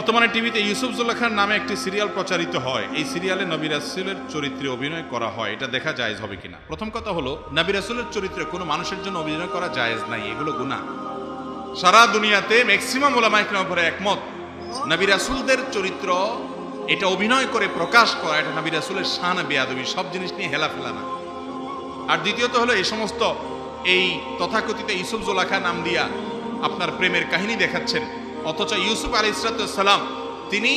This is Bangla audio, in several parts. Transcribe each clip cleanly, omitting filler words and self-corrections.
বর্তমানে টিভিতে ইউসুফ জুলেখার নামে একটি সিরিয়াল প্রচারিত হয়। এই সিরিয়ালে নবী রাসূলের চরিত্রে অভিনয় করা হয়, এটা দেখা জায়েজ হবে কিনা? প্রথম কথা হলো, নবী রাসূলের চরিত্রে কোনো মানুষের জন্য অভিনয় করা জায়েজ নাই, এগুলো গুনাহ। সারা দুনিয়াতে ম্যাক্সিমাম উলামায়ে কেরামের উপরে একমত, নবী রাসূলদের চরিত্র এটা অভিনয় করে প্রকাশ করা, এটা নবী রাসূলের শান বেয়াদবি, সব জিনিস নিয়ে হেলাফেলা না। আর দ্বিতীয়ত হলো, এই সমস্ত এই তথাকথিত ইউসুফ জুলেখা নাম দিয়া আপনার প্রেমের কাহিনী দেখাচ্ছেন, অথচ ইউসুফ আলাইহিস সালাম তিনি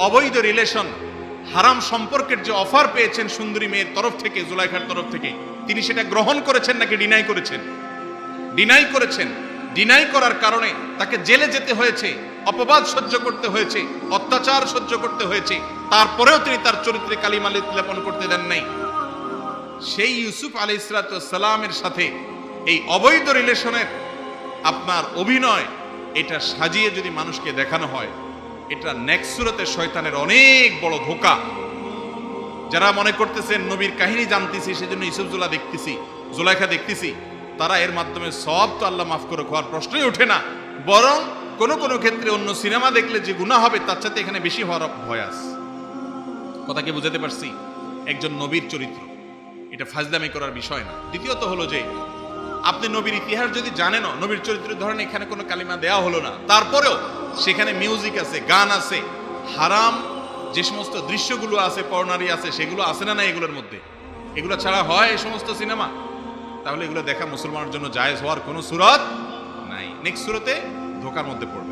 অবৈধ রিলেশন, হারাম সম্পর্কের যে অফার পেয়েছেন সুন্দরী মেয়ের তরফ থেকে, জুলাইখার তরফ থেকে, তিনি সেটা গ্রহণ করেছেন নাকি ডিনাই করেছেন? ডিনাই করেছেন। ডিনাই করার কারণে তাকে জেলে যেতে হয়েছে, অপবাদ সহ্য করতে হয়েছে, অত্যাচার সহ্য করতে হয়েছে, তারপরেও তিনি তার চরিত্রে কালিমা লেপন করতে দেন নাই। সেই ইউসুফ আলাইহিস সালামের সাথে এই অবৈধ রিলেশনের আপনার অভিনয়, এটা সাজিয়ে যদি মানুষকে দেখানো হয়, এটা নেক্সট সূরাতে শয়তানের অনেক বড় ধোঁকা। যারা মনে করতেছেন নবীর কাহিনী জানতেছি সেজন্য ইউসুফ জুলাইখা দেখতেছি, তারা এর মাধ্যমে সব তো আল্লাহ মাফ করে খাওয়ার প্রশ্নই ওঠে না, বরং কোনো কোনো ক্ষেত্রে অন্য সিনেমা দেখলে যে গুনাহ হবে তার সাথে এখানে বেশি হওয়ার ভয় আছে। কথা কি বুঝাতে পারছি? একজন নবীর চরিত্র, এটা ফাজলামি করার বিষয় না। দ্বিতীয়ত হলো যে, আপনি নবীর ইতিহাস যদি জানেনও, নবীর চরিত্র ধরেন এখানে কোনো কালিমা দেয়া হলো না, তারপরেও সেখানে মিউজিক আছে, গান আছে, হারাম যে সমস্ত দৃশ্যগুলো আছে, পর্নারি আছে, সেগুলো আছে না? এগুলোর মধ্যে এগুলো ছাড়া হয় এই সমস্ত সিনেমা? তাহলে এগুলো দেখা মুসলমানের জন্য জায়েজ হওয়ার কোনো সূরত নাই। নেক্সট সূরাতে ধোঁকার মধ্যে পড়বে।